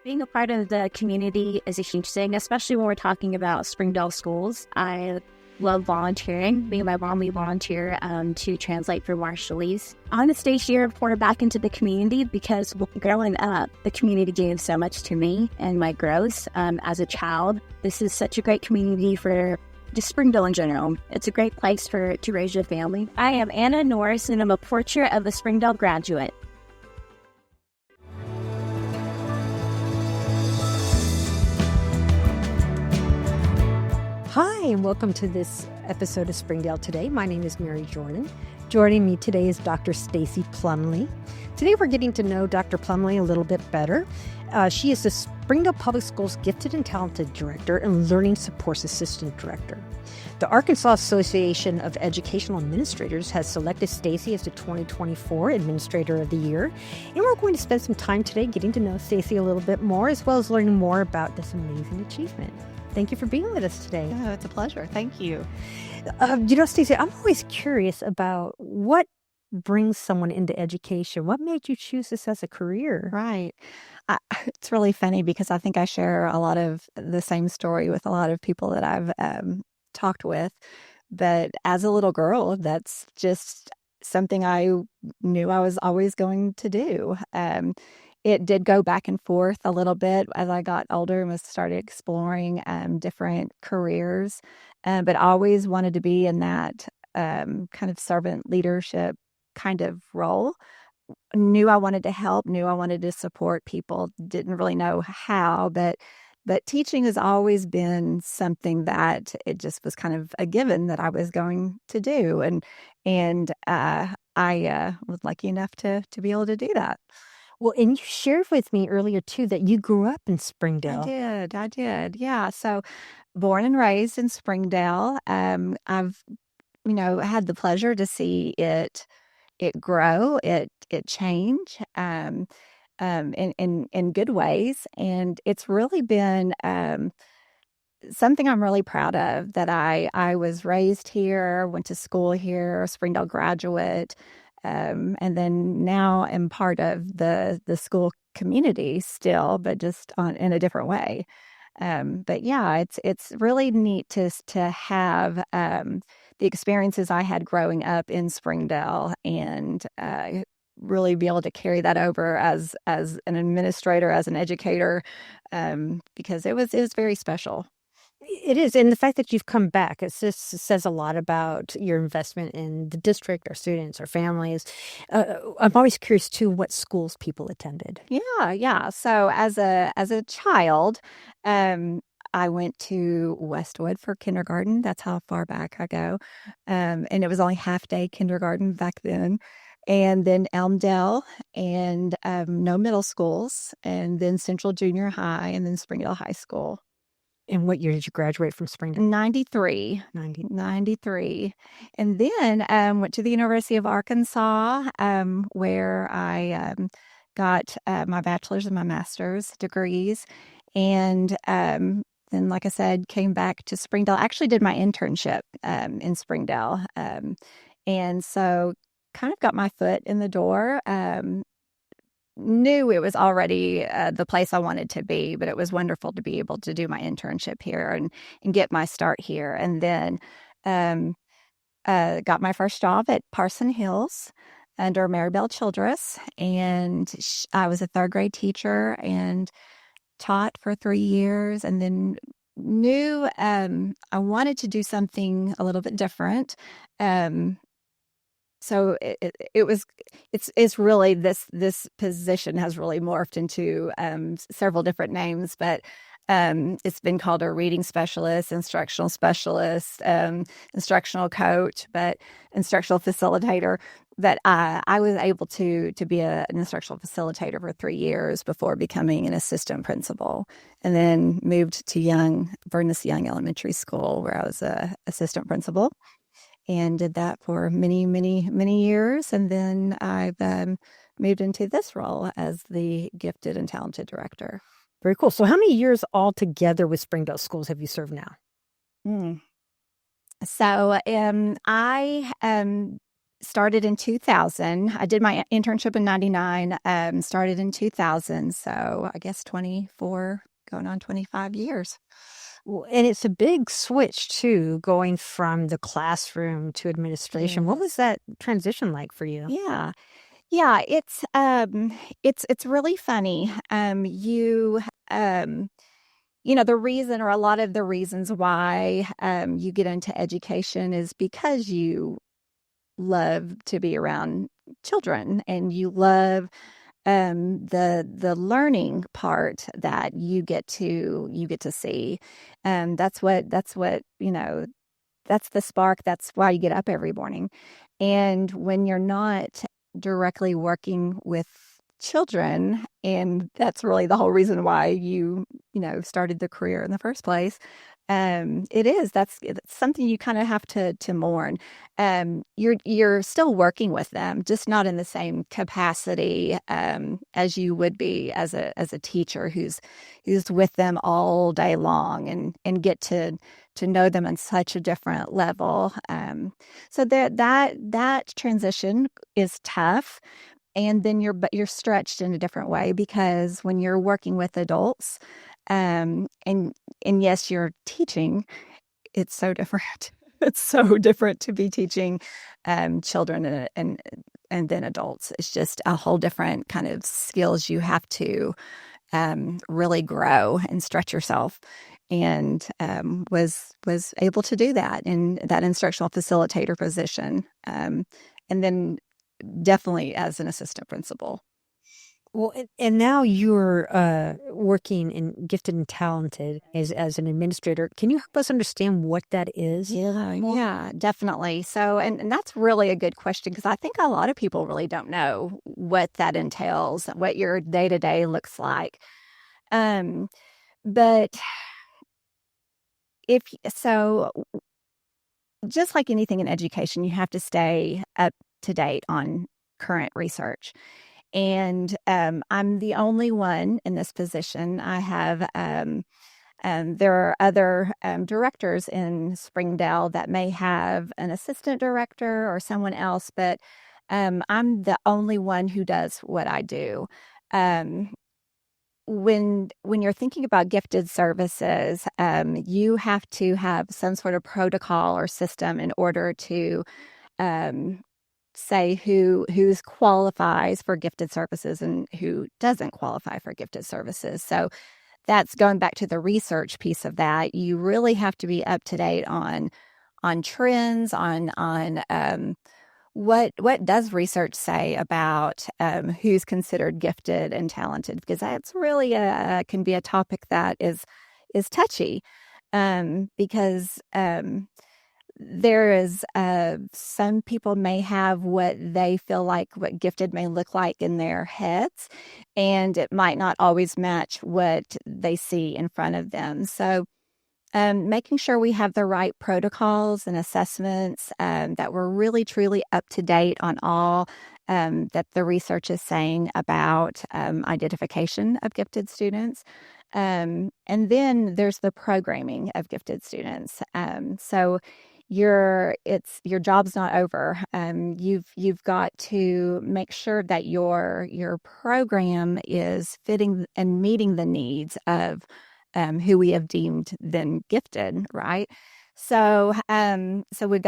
Being a part of the community is a huge thing, especially when we're talking about Springdale schools. I love volunteering. Me and my mom, we volunteer to translate for Marshallese. I want to stay here and pour back into the community because growing up, the community gave so much to me and my growth as a child. This is such a great community for just Springdale in general. It's a great place to raise your family. I am Anna Norris, and I'm a portrait of a Springdale graduate. Hi, and welcome to this episode of Springdale Today. My name is Mary Jordan. Joining me today is Dr. Stacey Plumlee. Today we're getting to know Dr. Plumlee a little bit better. She is the Springdale Public Schools Gifted and Talented Director and Learning Supports Assistant Director. The Arkansas Association of Educational Administrators has selected Stacey as the 2024 Administrator of the Year, and we're going to spend some time today getting to know Stacey a little bit more, as well as learning more about this amazing achievement. Thank you for being with us today. Oh, it's a pleasure. Thank you. Stacey, I'm always curious about what brings someone into education. What made you choose this as a career? Right. It's really funny because I think I share a lot of the same story with a lot of people that I've talked with. But as a little girl, that's just something I knew I was always going to do. It did go back and forth a little bit as I got older and started exploring different careers, but I always wanted to be in that kind of servant leadership kind of role. Knew I wanted to help, knew I wanted to support people, didn't really know how, but teaching has always been something that it just was kind of a given that I was going to do, and I was lucky enough to be able to do that. Well, and you shared with me earlier, too, that you grew up in Springdale. I did. Yeah. So born and raised in Springdale. I've, had the pleasure to see it grow, it change in good ways. And it's really been something I'm really proud of, that I was raised here, went to school here, a Springdale graduate. And then now I'm part of the school community still, but just in a different way. But yeah, it's really neat to have the experiences I had growing up in Springdale and really be able to carry that over as an administrator, as an educator, because it was very special. It is. And the fact that you've come back, it just says a lot about your investment in the district, or students, or families. I'm always curious, too, what schools people attended. Yeah. So as a child, I went to Westwood for kindergarten. That's how far back I go. And it was only half-day kindergarten back then. And then Elmdale, and no middle schools, and then Central Junior High, and then Springdale High School. And what year did you graduate from Springdale? 93. 93. And then went to the University of Arkansas, where I got my bachelor's and my master's degrees. And then, like I said, came back to Springdale. I actually did my internship in Springdale. And so kind of got my foot in the door. Knew it was already the place I wanted to be, but it was wonderful to be able to do my internship here and get my start here. And then got my first job at Parson Hills under Mary Bell Childress. And I was a third grade teacher and taught for 3 years, and then knew I wanted to do something a little bit different. So it's really this position has really morphed into several different names, but it's been called a reading specialist, instructional specialist, instructional coach, but instructional facilitator. That I was able to be an instructional facilitator for 3 years before becoming an assistant principal, and then moved to Vernon Young Elementary School, where I was an assistant principal. And did that for many, many, many years. And then I've moved into this role as the Gifted and Talented Director. Very cool. So how many years altogether with Springdale Schools have you served now? So I started in 2000. I did my internship in 99, started in 2000. So I guess 24, going on 25 years. Well, and it's a big switch too, going from the classroom to administration. What was that transition like for you? Yeah. Yeah, it's really funny. The reason, or a lot of the reasons why you get into education is because you love to be around children and you love the learning part that you get to see. That's the spark. That's why you get up every morning. And when you're not directly working with children, and that's really the whole reason why you started the career in the first place. It's something you kind of have to mourn. You're still working with them, just not in the same capacity as you would be as a teacher who's with them all day long and get to know them on such a different level. So that transition is tough. And then you're stretched in a different way because when you're working with adults, and yes, you're teaching, it's so different. It's so different to be teaching children and then adults. It's just a whole different kind of skills you have to really grow and stretch yourself. And was able to do that in that instructional facilitator position, and then definitely as an assistant principal. Well, and now you're working in gifted and talented as an administrator. Can you help us understand what that is? Yeah, definitely. So, and that's really a good question because I think a lot of people really don't know what that entails, what your day-to-day looks like. But if so, just like anything in education, you have to stay up to date on current research. And I'm the only one in this position. I have there are other directors in Springdale that may have an assistant director or someone else, but I'm the only one who does what I do. When you're thinking about gifted services, you have to have some sort of protocol or system in order to um, say who's qualifies for gifted services and who doesn't qualify for gifted services. So that's going back to the research piece of that. You really have to be up to date on trends, on what does research say about who's considered gifted and talented, because that's really can be a topic that is touchy, because there is some people may have what they feel like what gifted may look like in their heads, and it might not always match what they see in front of them. So making sure we have the right protocols and assessments, that we're really truly up to date on all that the research is saying about identification of gifted students. And then there's the programming of gifted students. So your job's not over. You've got to make sure that your program is fitting and meeting the needs of who we have deemed then gifted, right? So we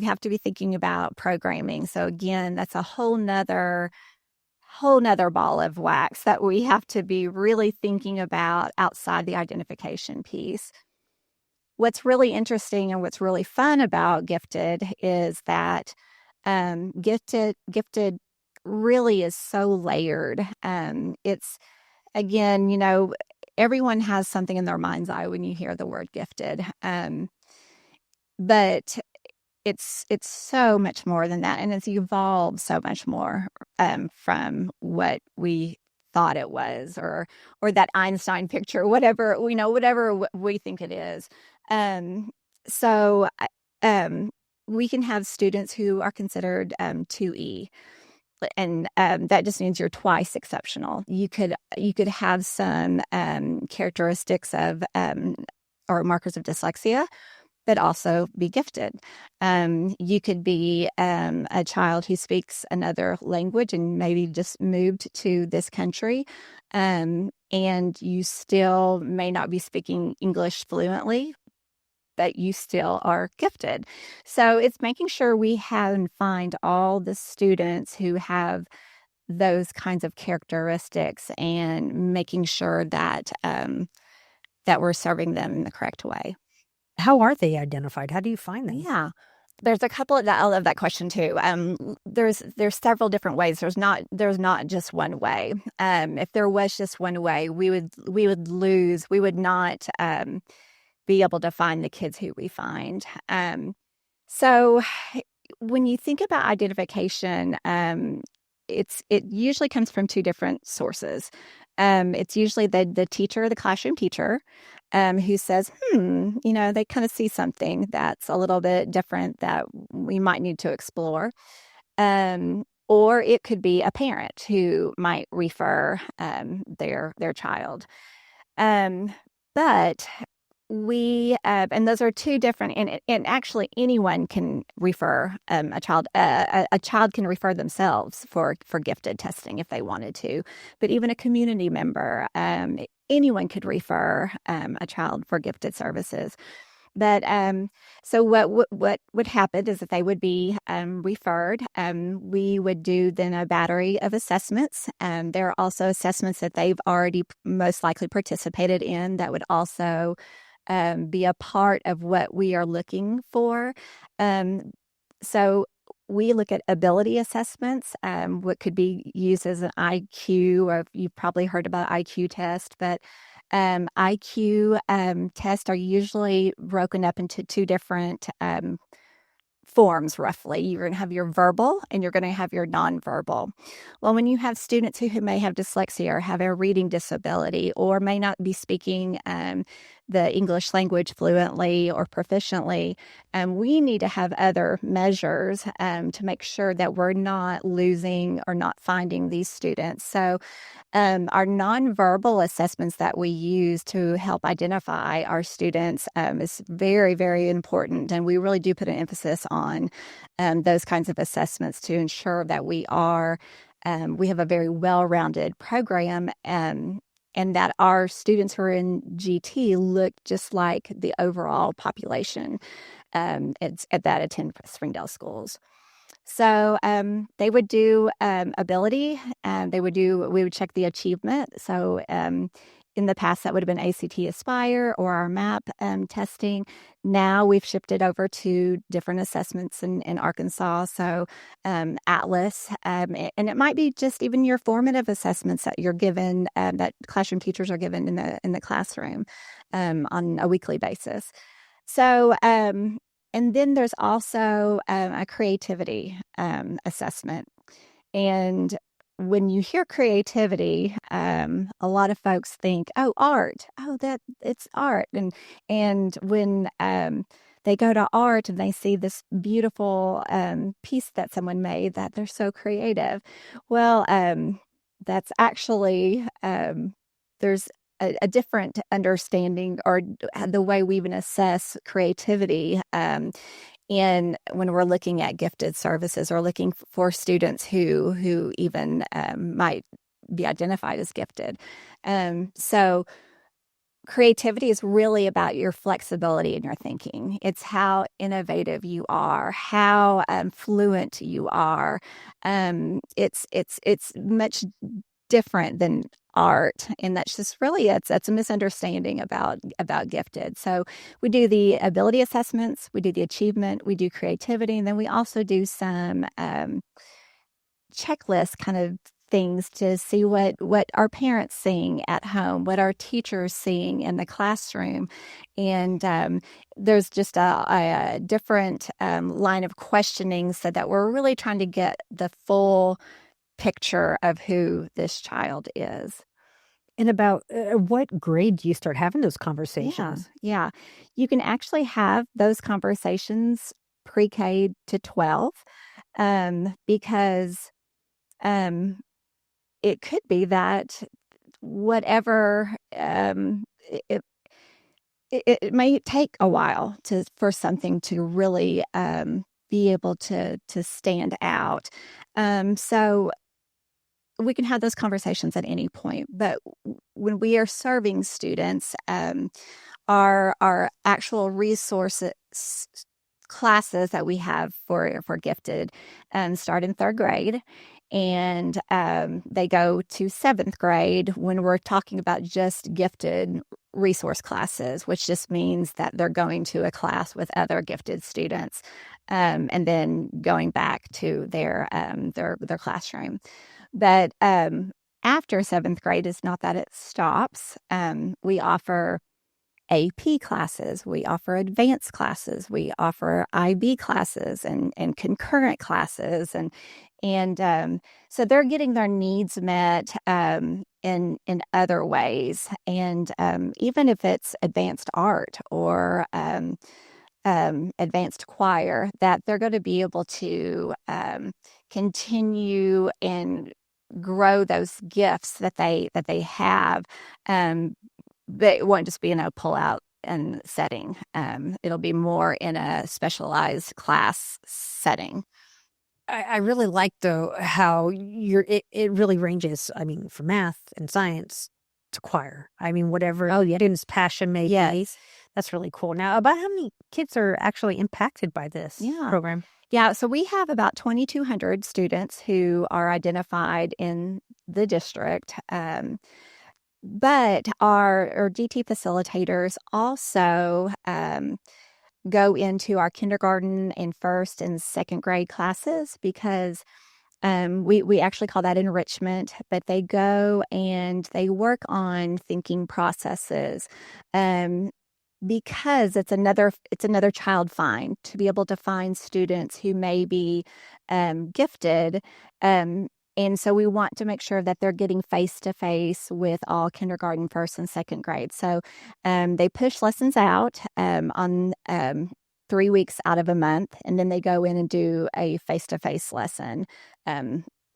have to be thinking about programming. So again, that's a whole nother ball of wax that we have to be really thinking about outside the identification piece. What's really interesting and what's really fun about gifted is that gifted really is so layered. It's again, everyone has something in their mind's eye when you hear the word gifted. But it's so much more than that, and it's evolved so much more from what we thought it was, or that Einstein picture, whatever we think it is. So we can have students who are considered 2E. And that just means you're twice exceptional. You could have some characteristics of or markers of dyslexia, but also be gifted. You could be a child who speaks another language and maybe just moved to this country, and you still may not be speaking English fluently, but you still are gifted. So it's making sure we have and find all the students who have those kinds of characteristics and making sure that that we're serving them in the correct way. How are they identified? How do you find them? Yeah. There's a couple of that. I love that question too. There's several different ways. There's not just one way. If there was just one way, we would lose. We would not be able to find the kids who we find. So when you think about identification, it usually comes from two different sources. It's usually the teacher, the classroom teacher, who says, they kind of see something that's a little bit different that we might need to explore. Or it could be a parent who might refer their child. But we and those are two different, and actually anyone can refer a child. A child can refer themselves for gifted testing if they wanted to, but even a community member, anyone could refer a child for gifted services. But so what would happen is that they would be referred. We would do then a battery of assessments. There are also assessments that they've already most likely participated in that would also be a part of what we are looking for. So we look at ability assessments, what could be used as an IQ, or you've probably heard about IQ test, but IQ tests are usually broken up into two different forms, roughly. You're going to have your verbal and you're going to have your nonverbal. Well, when you have students who may have dyslexia or have a reading disability or may not be speaking the English language fluently or proficiently, we need to have other measures to make sure that we're not losing or not finding these students. So our nonverbal assessments that we use to help identify our students is very, very important. And we really do put an emphasis on those kinds of assessments to ensure that we have a very well-rounded program, and that our students who are in GT look just like the overall population that attend Springdale schools. So they would do ability, we would check the achievement. So in the past, that would have been ACT Aspire or our MAP testing. Now we've shifted over to different assessments in Arkansas. So Atlas, and it might be just even your formative assessments that you're given, that classroom teachers are given in the classroom on a weekly basis. So and then there's also a creativity assessment. And when you hear creativity, a lot of folks think, oh, art. Oh, it's art. And when they go to art and they see this beautiful piece that someone made, that they're so creative. Well, that's actually there's a different understanding or the way we even assess creativity in when we're looking at gifted services or looking for students who even might be identified as gifted. So creativity is really about your flexibility in your thinking. It's how innovative you are, how fluent you are. It's much different than art, and that's just really that's a misunderstanding about gifted. So we do the ability assessments, we do the achievement, we do creativity, and then we also do some checklist kind of things to see what our parents seeing at home, what our teachers seeing in the classroom. And there's just a different line of questioning so that we're really trying to get the full picture of who this child is. And about what grade do you start having those conversations? Yeah. You can actually have those conversations pre-K to 12 because it could be that whatever it may take a while for something to really be able to stand out. So we can have those conversations at any point. But when we are serving students, our actual resources classes that we have for gifted start in third grade, and they go to seventh grade when we're talking about just gifted resource classes, which just means that they're going to a class with other gifted students, and then going back to their classroom. But after seventh grade, is not that it stops. We offer AP classes, we offer advanced classes, we offer IB classes and concurrent classes, and so they're getting their needs met in other ways, and even if it's advanced art or advanced choir, that they're going to be able to continue and grow those gifts that they have. But it won't just be in a pull-out and setting. It'll be more in a specialized class setting. I really like, though, how it really ranges, I mean, from math and science to choir. I mean, whatever student's passion may be. That's really cool. Now, about how many kids are actually impacted by this program? Yeah, so we have about 2,200 students who are identified in the district. But our DT facilitators also go into our kindergarten and first and second grade classes, because we actually call that enrichment, but they go and they work on thinking processes, because it's another child find, to be able to find students who may be gifted. And so we want to make sure that they're getting face-to-face with all kindergarten, first, and second grade. So they push lessons out on 3 weeks out of a month, and then they go in and do a face-to-face lesson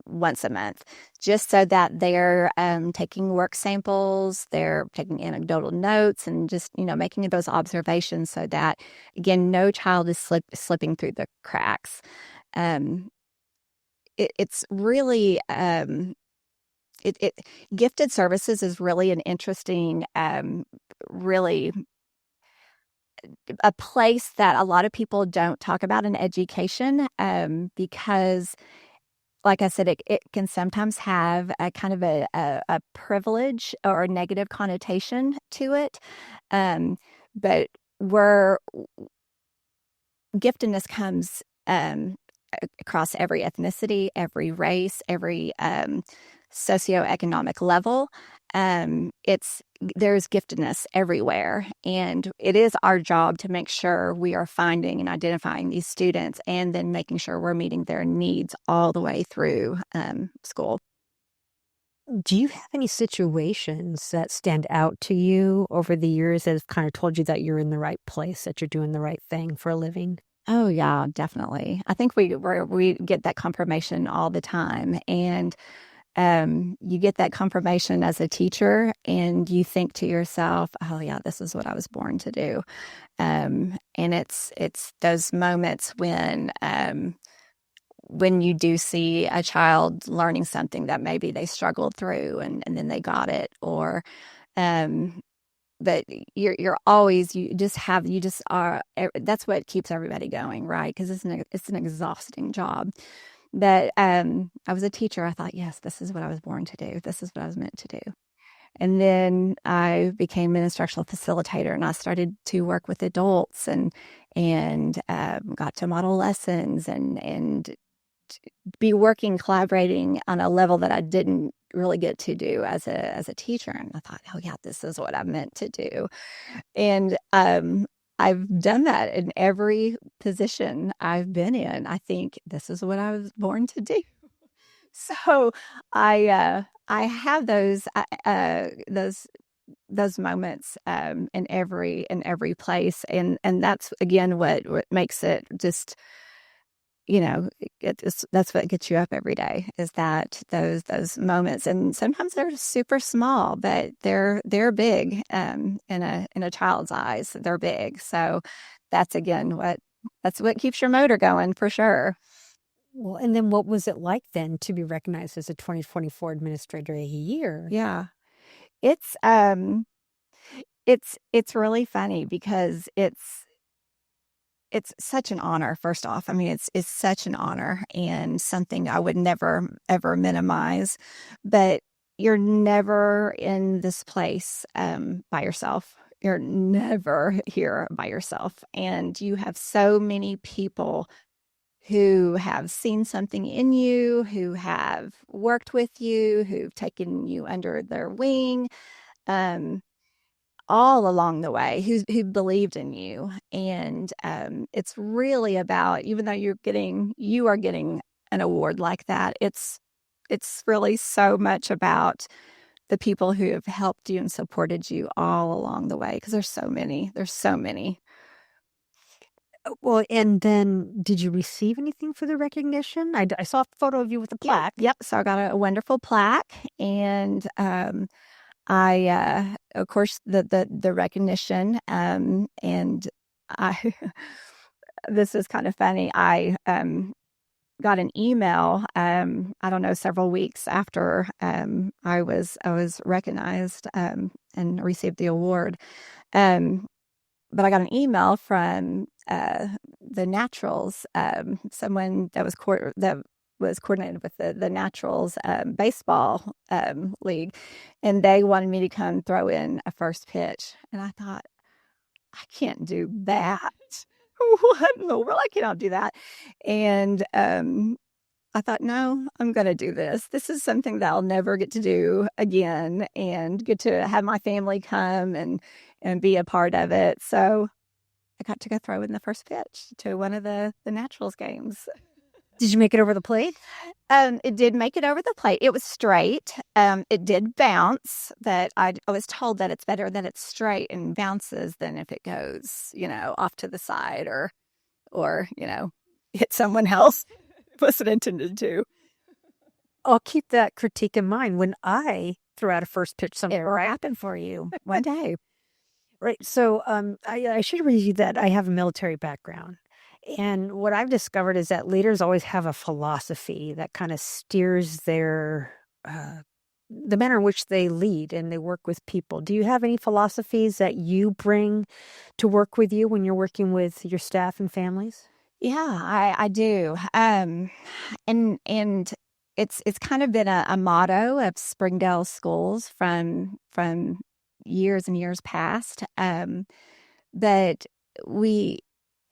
once a month, just so that they're taking work samples, they're taking anecdotal notes, and just, making those observations so that, again, no child is slipping through the cracks. It's really gifted services is really an interesting, really a place that a lot of people don't talk about in education, because, like I said, it can sometimes have a kind of a privilege or a negative connotation to it, but where giftedness comes across every ethnicity, every race, every socioeconomic level. There's giftedness everywhere, and it is our job to make sure we are finding and identifying these students, and then making sure we're meeting their needs all the way through school. Do you have any situations that stand out to you over the years that have kind of told you that you're in the right place, that you're doing the right thing for a living? Oh, yeah, definitely. I think we get that confirmation all the time. And you get that confirmation as a teacher, and you think to yourself, oh, yeah, this is what I was born to do. And it's those moments when you do see a child learning something that maybe they struggled through, and then they got it, or but you're always, you just are, that's what keeps everybody going, right? Because it's an exhausting job. But I was a teacher. I thought, yes, this is what I was born to do. This is what I was meant to do. And then I became an instructional facilitator, and I started to work with adults, and got to model lessons and be collaborating on a level that I didn't really get to do as a teacher. And I thought, oh yeah, this is what I'm meant to do. And I've done that in every position I've been in. I think this is what I was born to do. So I have those moments in every place, and that's again what makes it just, that's what gets you up every day, is that those moments. And sometimes they're super small, but they're big, in a child's eyes. They're big. So that's what keeps your motor going, for sure. Well, and then what was it like then to be recognized as a 2024 Administrator of the Year? Yeah. It's really funny because it's such an honor, first off. I mean, it's such an honor and something I would never, ever minimize. But you're never in this place by yourself. You're never here by yourself. And you have so many people who have seen something in you, who have worked with you, who've taken you under their wing. All along the way, who believed in you. And it's really about, even though you are getting an award like that, it's really so much about the people who have helped you and supported you all along the way, because there's so many. Well, and then did you receive anything for the recognition? I saw a photo of you with a plaque. Yep. So I got a wonderful plaque, and I, of course, the recognition, and I, this is kind of funny. I got an email, I don't know, several weeks after I was recognized and received the award. But I got an email from the Naturals, someone that was coordinated with the Naturals baseball league, and they wanted me to come throw in a first pitch. And I thought, I can't do that. What in the world? I cannot do that. And I thought, no, I'm going to do this. This is something that I'll never get to do again, and get to have my family come and be a part of it. So I got to go throw in the first pitch to one of the Naturals games. Did you make it over the plate? It did make it over the plate. It was straight. It did bounce, but I was told that it's better that it's straight and bounces than if it goes, off to the side or hit someone else. It wasn't intended to. I'll keep that critique in mind when I throw out a first pitch somewhere. It'll happen for you one day. Right. So I should read you that I have a military background. And what I've discovered is that leaders always have a philosophy that kind of steers the manner in which they lead and they work with people. Do you have any philosophies that you bring to work with you when you're working with your staff and families? Yeah, I do. And it's kind of been a motto of Springdale schools from years and years past. But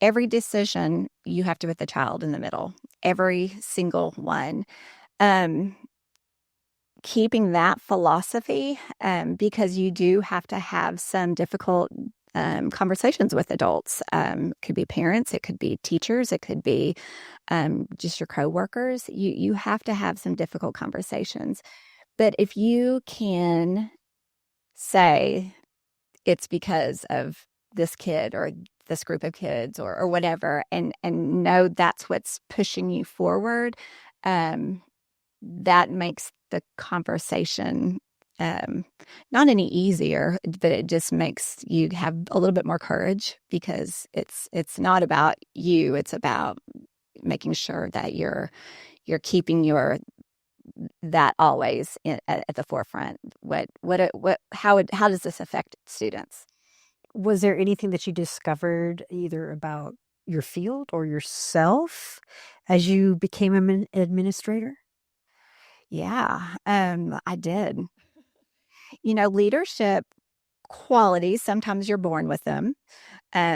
every decision, you have to put the child in the middle, every single one. Keeping that philosophy, because you do have to have some difficult conversations with adults. It could be parents, it could be teachers, it could be just your coworkers. You have to have some difficult conversations. But if you can say it's because of this kid or this group of kids or whatever, and know that's what's pushing you forward, that makes the conversation not any easier, but it just makes you have a little bit more courage, because it's not about you, it's about making sure that you're keeping that always at the forefront. How does this affect students? Was there anything that you discovered either about your field or yourself as you became an administrator? Yeah, I did. Leadership qualities, sometimes you're born with them.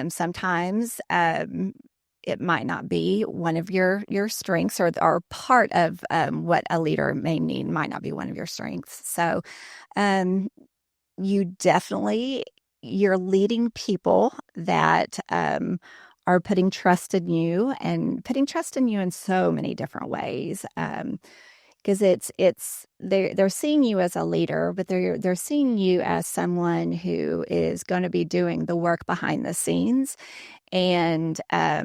Sometimes it might not be one of your strengths, or part of what a leader may need might not be one of your strengths. So you're leading people that are putting trust in you, and putting trust in you in so many different ways. because they're seeing you as a leader, but they're seeing you as someone who is going to be doing the work behind the scenes. And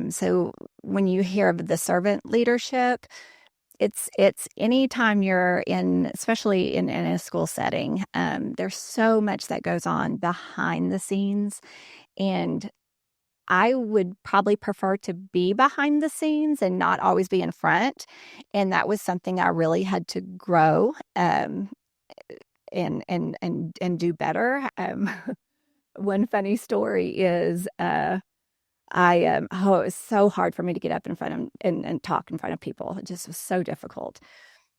so when you hear of the servant leadership, it's anytime you're especially in a school setting, there's so much that goes on behind the scenes. And I would probably prefer to be behind the scenes and not always be in front. And that was something I really had to grow and do better. One funny story is it was so hard for me to get up in front of and talk in front of people. It just was so difficult.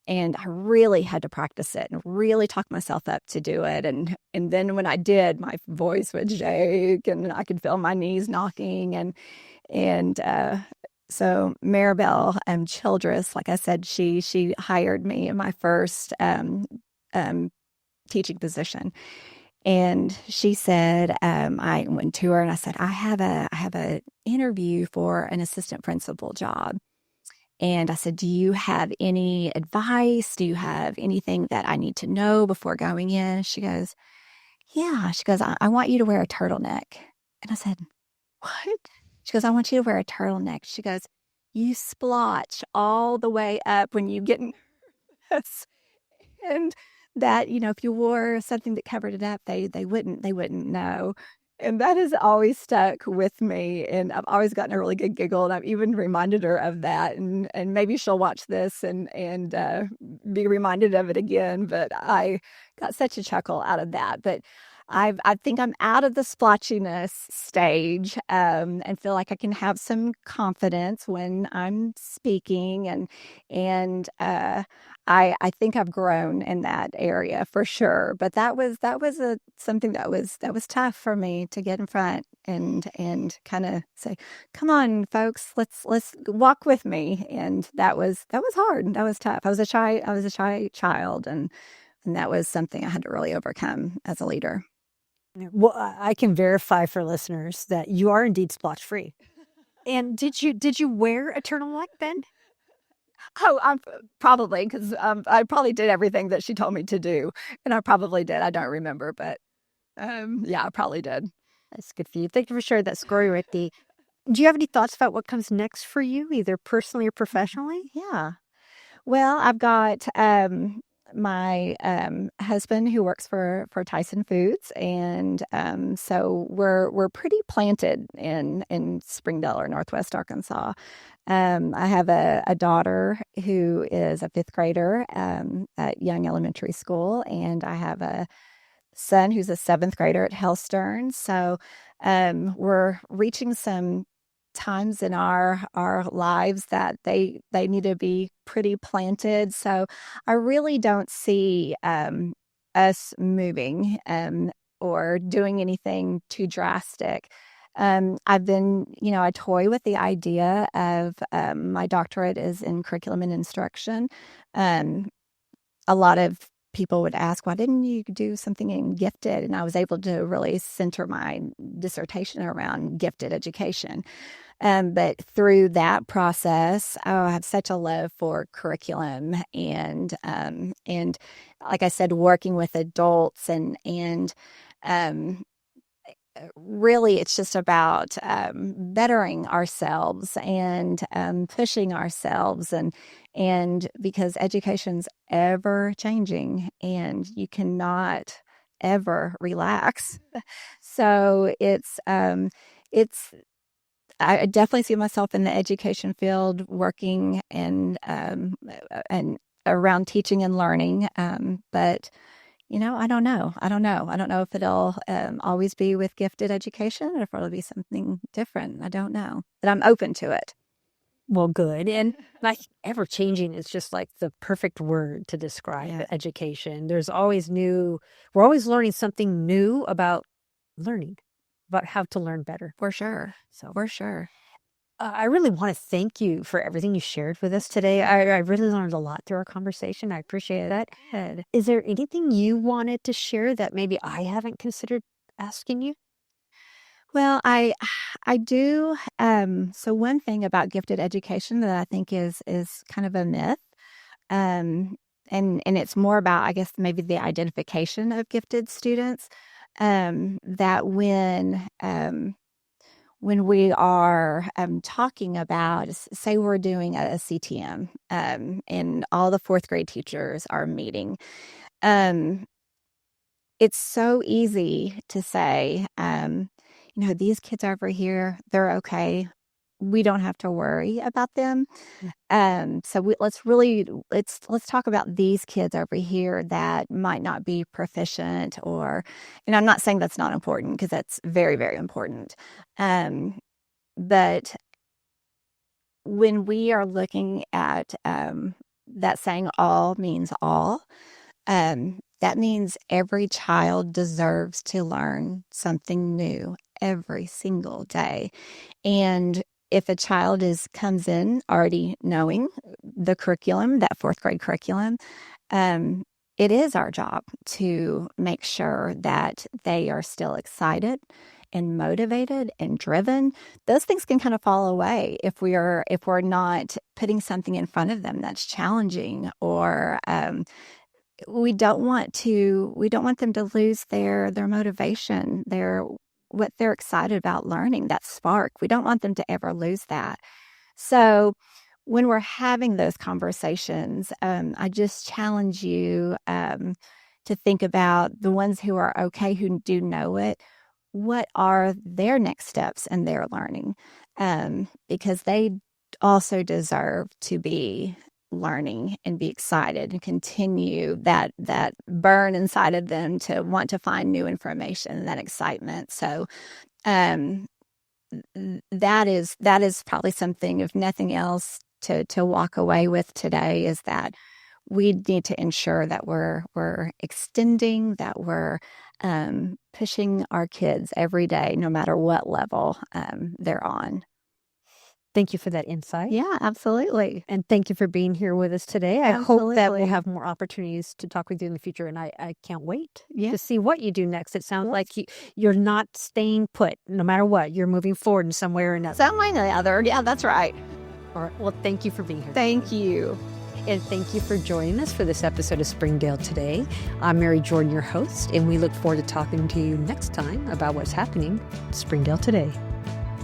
And I really had to practice it and really talk myself up to do it. And then when I did, my voice would shake and I could feel my knees knocking. And so Maribel Childress, like I said, she hired me in my first teaching position. And she said, I went to her and I said, I have a interview for an assistant principal job. And I said, do you have any advice? Do you have anything that I need to know before going in? She goes, yeah. She goes, I want you to wear a turtleneck. And I said, what? She goes, I want you to wear a turtleneck. She goes, you splotch all the way up when you get nervous. And that, if you wore something that covered it up, they wouldn't know. And that has always stuck with me. And I've always gotten a really good giggle. And I've even reminded her of that. And maybe she'll watch this and be reminded of it again. But I got such a chuckle out of that. But I think I'm out of the splotchiness stage and feel like I can have some confidence when I'm speaking. And I think I've grown in that area for sure. But that was something that was tough for me to get in front and kind of say, come on, folks, let's walk with me. And that was hard. That was tough. I was a shy child, and that was something I had to really overcome as a leader. Well, I can verify for listeners that you are indeed splotch free. And did you wear a turtleneck then? Oh, I'm probably, because I probably did everything that she told me to do, and I probably did. I don't remember, but yeah, I probably did. That's good for you. Thank you for sharing that story, Ricky. Do you have any thoughts about what comes next for you, either personally or professionally? Yeah. Well, I've got my husband who works for Tyson Foods, and so we're pretty planted in Springdale or Northwest Arkansas. I have a daughter who is a fifth grader at Young Elementary School, and I have a son who's a seventh grader at Hellstern. So we're reaching some times in our lives that they need to be pretty planted. So I really don't see us moving or doing anything too drastic. I've been, I toy with the idea of my doctorate is in curriculum and instruction. A lot of people would ask, why didn't you do something in gifted? And I was able to really center my dissertation around gifted education. But through that process, I have such a love for curriculum and like I said, working with adults and really it's just about bettering ourselves and pushing ourselves and because education's ever changing and you cannot ever relax. So I definitely see myself in the education field working and around teaching and learning. But I don't know. I don't know if it'll always be with gifted education or if it'll be something different. I don't know, but I'm open to it. Well, good. And like ever changing is just like the perfect word to describe education. We're always learning something new about learning, about how to learn better. For sure. So for sure. I really want to thank you for everything you shared with us today. I really learned a lot through our conversation. I appreciate that. Ed, is there anything you wanted to share that maybe I haven't considered asking you? Well, I do. So one thing about gifted education that I think is kind of a myth. and it's more about, I guess, maybe the identification of gifted students, that when we are talking about, say we're doing a CTM, and all the fourth grade teachers are meeting, it's so easy to say, these kids over here, they're okay. We don't have to worry about them. So let's talk about these kids over here that might not be proficient, and I'm not saying that's not important, because that's very, very important. But when we are looking at that saying, all means all, that means every child deserves to learn something new every single day. And if a child comes in already knowing the curriculum, that fourth grade curriculum, it is our job to make sure that they are still excited and motivated and driven. Those things can kind of fall away if we're not putting something in front of them that's challenging, or we don't want them to lose their motivation, what they're excited about learning, that spark. We don't want them to ever lose that. So when we're having those conversations, I just challenge you to think about the ones who are okay, who do know it. What are their next steps in their learning? Because they also deserve to be learning and be excited and continue that burn inside of them to want to find new information and that excitement. So that is probably something, if nothing else, to walk away with today, is that we need to ensure that we're extending, that we're pushing our kids every day, no matter what level they're on. Thank you for that insight. Yeah, absolutely. And thank you for being here with us today. I hope that we'll have more opportunities to talk with you in the future. And I can't wait to see what you do next. It sounds like you're not staying put. No matter what, you're moving forward in some way or another. Some way or another. Yeah, that's right. All right. Well, thank you for being here. Thank you. And thank you for joining us for this episode of Springdale Today. I'm Mary Jordan, your host, and we look forward to talking to you next time about what's happening at Springdale Today.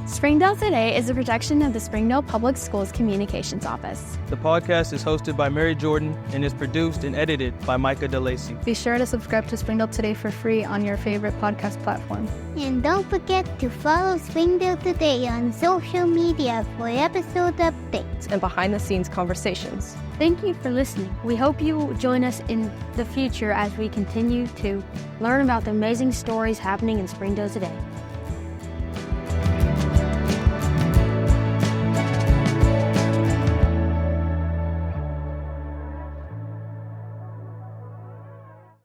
Springdale Today is a production of the Springdale Public Schools Communications Office. The podcast is hosted by Mary Jordan and is produced and edited by Micah DeLacy. Be sure to subscribe to Springdale Today for free on your favorite podcast platform. And don't forget to follow Springdale Today on social media for episode updates and behind-the-scenes conversations. Thank you for listening. We hope you join us in the future as we continue to learn about the amazing stories happening in Springdale today.